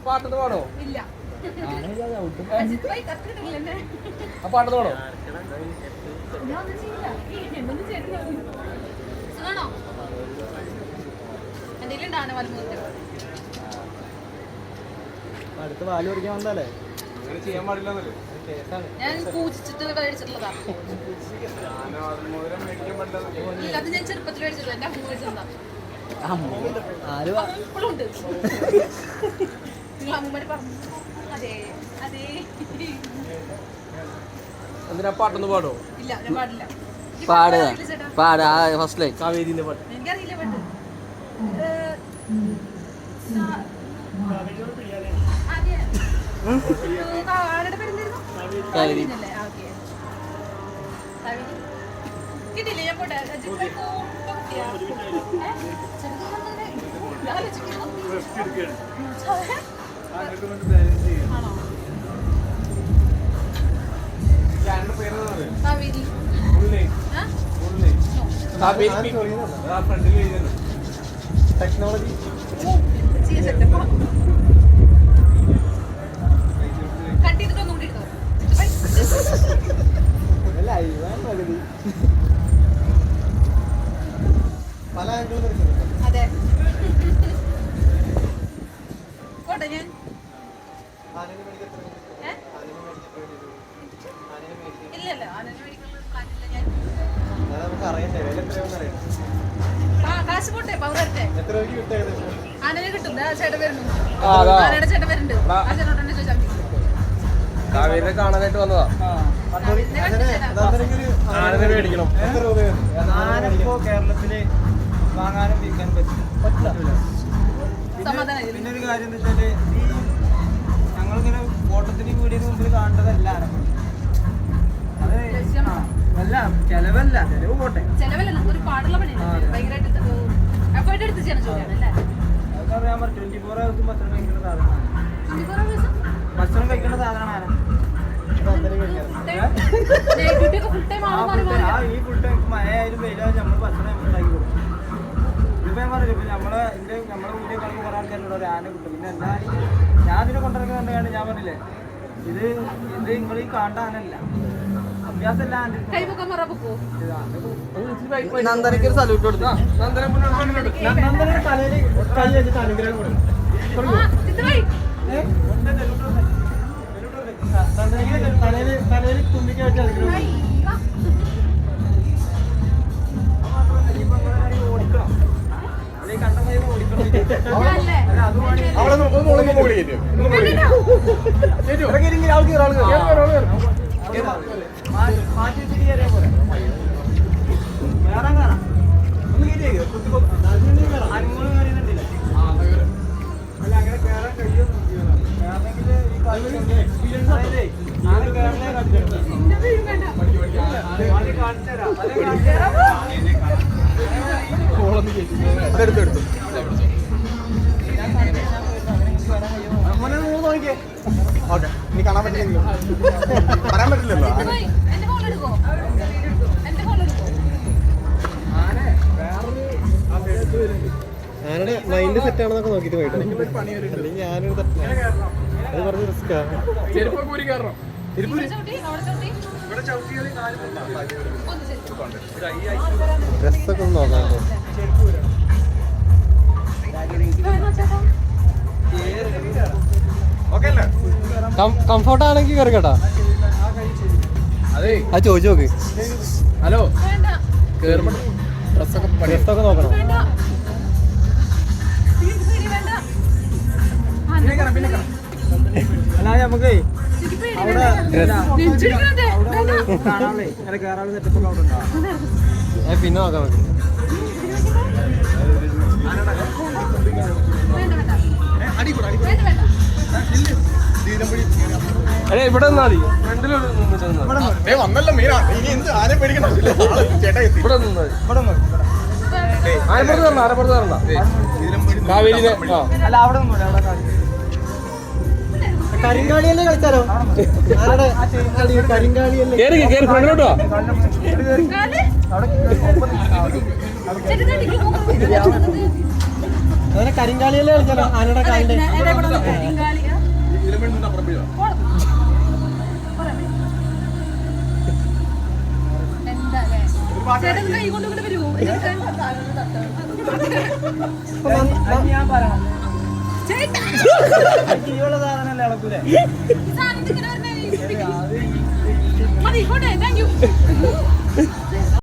പാട്ടത്ത് പാടോ? ഇല്ല. ആ പാട്ടത്ത് പാടോ? സുഖാണോ? എന്തെങ്കിലും ഉണ്ടാവണ വലുപ്പത്തിൽ അടുത്ത് പാല് കുടിക്കാൻ വന്നാലേ അങ്ങനെ ചെയ്യാൻ പാടില്ലെന്നല്ലേ? ഞാൻ പൂജിച്ചിട്ട് കഴിച്ചിട്ടുള്ളതാ. ഇല്ല, അത് ഞാൻ ചെറുപ്പത്തിൽ കഴിച്ചിട്ടുള്ള എന്റെ അമ്മ കഴിച്ചതാ. ഇപ്പോഴും ഉണ്ട്. നിങ്ങൾ അമ്മൂമ്മ പറഞ്ഞു. അതെ അതെ. എന്തിനാ പാട്ടൊന്ന് പാടോ? ഇല്ല, ഞാൻ പാടില്ല. പാടാ ഫസ്റ്റ് ലൈൻ കാവേരിന്റെ പാട്ട്. എനിക്കറിയില്ല പാട്ട്. ആരുടെ പേരെന്തായിരുന്നു? കിട്ടിയില്ലേ? ഞാൻ പോട്ടെ. ടെക്നോളജി പല ആംഗിളും അതെ കോട്ടെ ഞാൻ ഇല്ലല്ല ആനന് മേടിക്കുന്ന കാണില്ല ഞാൻ. നമുക്ക് അറിയണ്ടേ വില എത്രയാണെന്ന് അറിയാം. കാശ് പോട്ടെ പൗരട്ടെ. എത്ര രൂപയ്ക്ക് കിട്ടും? ആനനെ കിട്ടും. ചേട്ടൻ വരുന്നു. ആനയുടെ ചേട്ടൻ വരുന്നുണ്ട്. ആ ചേട്ടനോട് തന്നെ ചോദിച്ചാൽ മതി. കാവേരിനെ കാണാനായിട്ട് വന്നതാ. ആനനെ മേടിക്കണം. എത്ര രൂപയാണ്? ആനപ്പോ കേരളത്തില് വാങ്ങാനും വിൽക്കാനും പറ്റില്ല. പിന്നെ ഒരു കാര്യം എന്താ വെച്ചാല് ഞങ്ങളിങ്ങനെ ഓട്ടത്തിന് വീടിന് മുമ്പിൽ കാണേണ്ടതല്ല ആനപ്പോ. അത് അല്ല ചെലവല്ല, ചെലവ് പോട്ടെ. ചെലവല്ല, ഒരു പാടുള്ള പണിയാണ്. ഭയങ്കരമായിട്ട് എഫേർട്ട് എടുത്ത് ചെയ്യണ ജോലിയാണ് അല്ലേ? അതൊക്കെ അറിയാൻ പറ്റും. 24 hours ഭക്ഷണം കഴിക്കേണ്ട സാധനമാണ്. 24 hours ഭക്ഷണം കഴിക്കേണ്ട സാധനമാണ് ആന. ഈ ഫുൾ ടൈം മഴയായാലും വെയിലായാലും നമ്മൾ ഭക്ഷണം ഉണ്ടാക്കി കൊടുക്കും. ഇതിപ്പോ ഞാൻ പറഞ്ഞില്ല, ഇപ്പൊ നമ്മളെ വീഡിയോ കാണുമ്പോൾ കുറെ ആൾക്കാരോട് ഒരു ആന കിട്ടും. പിന്നെ എല്ലാവരും ഞാൻ ഇതിനെ കൊണ്ടിറങ്ങുന്നുണ്ട്. ഞാൻ പറഞ്ഞില്ലേ ഇത് നിങ്ങൾ ഈ കാണേണ്ട ആനല്ല, അഭ്യാസമല്ല. നന്ദനക്ക് ഒരു സല്യൂട്ട് കൊടുത്തു. നന്ദന തലയിൽ കൈ വെച്ചിട്ട് അനുഗ്രഹം കൊടുക്കും. തലയിൽ തുമ്പിക്ക് വെച്ച് അനുഗ്രഹം ഓടിക്കണം. അല്ലെങ്കിൽ കണ്ട കൈ ഓടിക്കണം. മാറ്റി വെച്ചിട്ട് കയറിയാ പോലെ വേറെ കാണാം. ഒന്ന് കയറ്റിയേക്ക് അനുമോള് കയറിയിട്ടുണ്ടില്ല. അല്ല അങ്ങനെ കയറാൻ കഴിയുമെന്ന് വേണമെങ്കിൽ ഈ കാലത്ത് എക്സ്പീരിയൻസ് ആയതേ ഞാൻ കയറലേ കാണിച്ചു തരാം. അതെടുത്തെടുത്തു നോക്കിയേ. ഓക്കെ, ഇനി കാണാൻ പറ്റില്ലെങ്കിലും പറയാൻ പറ്റില്ലല്ലോ. ആനയുടെ മൈൻഡ് സെറ്റ് ആണെന്നൊക്കെ നോക്കിയിട്ട് പോയിട്ട് അല്ലെങ്കിൽ ഞാനൊരു അത് പറഞ്ഞ റിസ്ക്കാ. ഡ്രസ്സൊക്കെ ഒന്ന് നോക്കാമോ? കംഫോർട്ട് ആണെങ്കിൽ കയറി കേട്ടാ. അത് ചോദിച്ചു നോക്ക്. ഹലോ, ഡ്രസ്സൊക്കെ നോക്കണം. അല്ല നമുക്ക് അവിടെ കാണാനേ അങ്ങനെ കയറാനുള്ള സെറ്റപ്പ് ഒക്കെ അവിടെ ഉണ്ടാവും. പിന്നെ നോക്കാൻ പറ്റും. അതെ, ഇവിടെ നിന്നാ മതി. വന്നല്ലോ മീന. ഇനി എന്ത് ആരെ പേടിക്കണം? ചേട്ടാ ഇവിടെ നിന്നാ ആനപ്പുറത്ത് തരണം. ആനപ്പുറത്ത് തരണം കാവേരിനെ. അല്ല അവിടെ കരിങ്കാളിയല്ലേ കളിച്ചാലോ? കരിങ്കാളിയല്ലേ ഫ്രണ്ടിലോട്ടോ? അങ്ങനെ കരിങ്കാളിയല്ലേ കളിച്ചാലോ? ആനയുടെ കാലിന്റെ ചേട്ടൻ കൈ കൊണ്ടുകൊണ്ട് വരുമോ ഇതെടുക്കാൻ? ഞാൻ പറയണം ചേട്ടാ ഇനിയുള്ള സാധനമല്ലേ ഇളക്കൂലേ ഈ സാധനത്തിന് ഇങ്ങനെ വരണേ മതി പോട്ടെ താങ്ക് യു